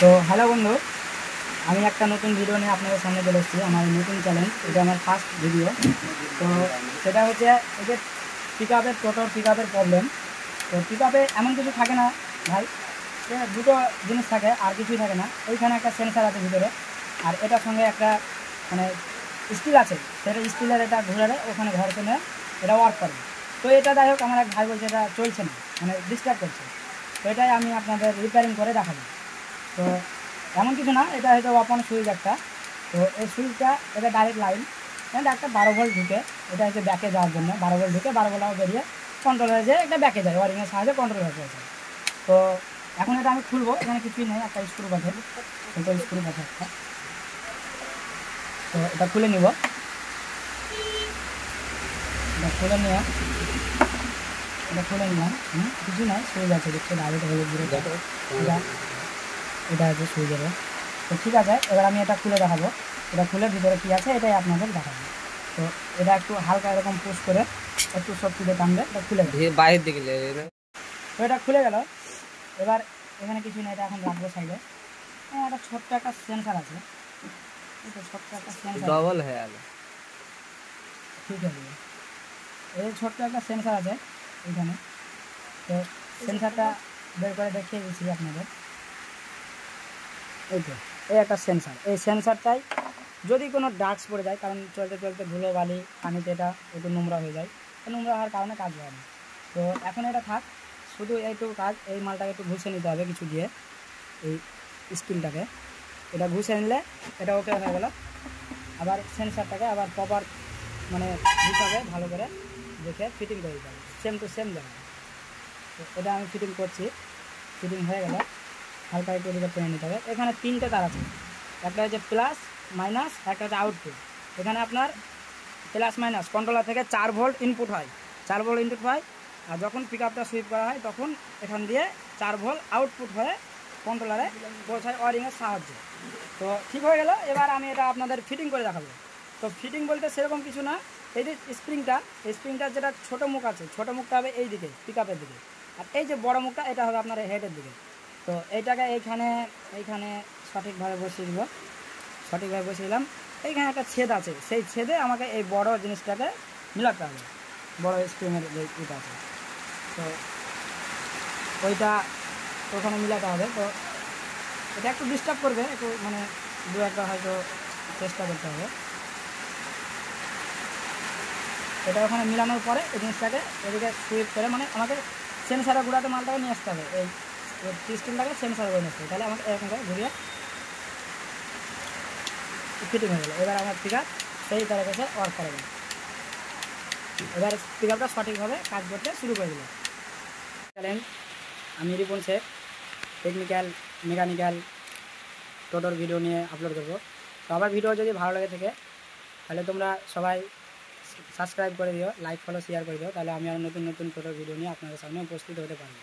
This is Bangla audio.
তো হ্যালো বন্ধু, আমি একটা নতুন ভিডিও নিয়ে আপনাদের সামনে চলে এসেছি। আমার নতুন চ্যালেঞ্জ, এটা আমার ফার্স্ট ভিডিও। তো সেটা হচ্ছে এই যে টোটোর পিক আপের প্রবলেম। তো পিক আপে এমন কিছু থাকে না ভাই, যে দুটো জিনিস থাকে আর কিছুই থাকে না। এইখানে একটা সেন্সার আছে ভিতরে, আর এটার সঙ্গে একটা মানে স্টিল আছে, সেটা স্টিলের এটা ঘুরে ওখানে ঘর্ষণে এটা ওয়ার্ক করে। তো এটা যাই হোক, আমার এক ভাই বলছে এটা চলছে না, মানে ডিস্টার্ব করছে। তো এটাই আমি আপনাদের রিপেয়ারিং করে দেখাবো। তো এমন কিছু না, এটা হয়তো ওপেন সুইচ একটা। তো এই সুইচটা, এটা ডাইরেক্ট লাইন, মানে একটা 12 ভোল্ট ঢুকে, এটা হচ্ছে ব্যাকে যাওয়ার জন্য 12 ভোল্ট ঢুকে 12 ভোল্ট বেরিয়ে কন্ট্রোলারে যে একটা ব্যাকে যায়, ওয়ারিংয়ের সাহায্যে কন্ট্রোল হয়ে যায়। তো এখন এটা আমি খুলবো, এখানে কিছুই নেই, একটা স্ক্রু আছে, ছোটো স্ক্রু আছে একটা। তো এটা খুলে নিব, এটা খুলে নিয়ে কিছু নাই, সুইচ আছে দেখতে, ডাইরেক্ট হয়ে ঘুরে এটা আছে সুইচের। তো ঠিক আছে, এবার আমি এটা খুলে দেখাবো। এটা খুলে ভিতরে কী আছে এটাই আপনাদের দেখাবো। তো এটা একটু হালকা এরকম পুশ করে একটু শক্তি দিয়ে টানলে এটা খুলে গেল, বাইরের দিকে। তো এটা খুলে গেল। এবার এখানে কিছু নেই, এটা এখন রাখবো সাইডে। একটা ছোট্ট একটা সেন্সার আছে, ছোট্ট একটা সেন্সার ডবল হয়ে গেল। ঠিক আছে, এই ছোট্ট একটা সেন্সার আছে এইখানে। তো সেন্সারটা বের করে দেখিয়ে দিচ্ছি আপনাদের। এই তো, এই একটা সেন্সার, এই সেন্সারটাই যদি কোনো ডাস্ট পড়ে যায়, কারণ চলতে চলতে ধুলো বালি পানিতে এটা একটু নোংরা হয়ে যায়, তো নোংরা হওয়ার কারণে কাজ হয় না। তো এখন এটা থাক, শুধু এইটুকু কাজ, এই মালটাকে একটু ঘুষে নিতে হবে কিছু দিয়ে, এই স্টিলটাকে এটা ঘুষে নিলে এটা ওকে হয়ে গেল। আবার সেন্সারটাকে আবার প্রপার মানে হিসাবে ভালো করে দেখে ফিটিং করে দিতে হবে, সেম টু সেম জায়গায়। তো এটা আমি ফিটিং করছি, ফিটিং হয়ে গেল। হালকা একটু এদিকে টেনে নিতে হবে। এখানে 3টে তার আছে, একটা হচ্ছে প্লাস মাইনাস, একটা হচ্ছে আউটপুট। এখানে আপনার প্লাস মাইনাস কন্ট্রোলার থেকে 4 ভোল্ট ইনপুট হয়, 4 ভোল্ট ইনপুট হয়। আর যখন পিক আপটা সুইপ করা হয় তখন এখান দিয়ে 4 ভোল্ট আউটপুট হয়ে কন্ট্রোলারে পৌঁছায় ওয়ারিংয়ের সাহায্যে। তো ঠিক হয়ে গেল। এবার আমি এটা আপনাদের ফিটিং করে দেখাবো। তো ফিটিং বলতে সেরকম কিছু না, এই যে স্প্রিংটার যেটা ছোটো মুখ আছে, ছোটো মুখটা হবে এই দিকে পিক আপের দিকে, আর এই যে বড় মুখটা এটা হবে আপনার হেডের দিকে। তো এইটাকে এইখানে সঠিকভাবে বসিয়ে দিব, সঠিকভাবে বসিয়ে দিলাম। এইখানে একটা ছেদ আছে, সেই ছেদে আমাকে এই বড় জিনিসটাকে মিলাতে হবে, বড় স্প্রিংয়ের যে ইটা আছে, তো ওইটা ওখানে মিলাতে হবে। তো এটা একটু ডিস্টার্ব করবে, একটু মানে দু একটা হয়তো চেষ্টা করতে হবে। এটা ওখানে মিলানোর পরে এই জিনিসটাকে এদিকে সুইপ করে, মানে আমাকে সেন্সারের গুঁড়াতে মালটাকে নিয়ে আসতে হবে, এই পিস্টনটাকে সেন্সারে করে নিয়ে আসতে হবে, তাহলে আমাকে এরকম করে ঘুরিয়ে ফিটিং হয়ে গেলো। এবার আমার পিক আপ সেই তরফে ওয়ার্ক করে গেল। এবার পিক আপটা সঠিকভাবে কাজ করতে শুরু করে দিল। চ্যালেঞ্জ, আমি রিপন শেখ, টেকনিক্যাল মেকানিক্যাল টোটোর ভিডিও নিয়ে আপলোড করবো। তো আমার ভিডিও যদি ভালো লাগে থাকে তাহলে তোমরা সবাই সাবস্ক্রাইব করে দিও, লাইক ফলো শেয়ার করে দিও, তাহলে আমি আর নতুন নতুন টোটোর ভিডিও নিয়ে আপনাদের সামনে উপস্থিত হতে পারবো।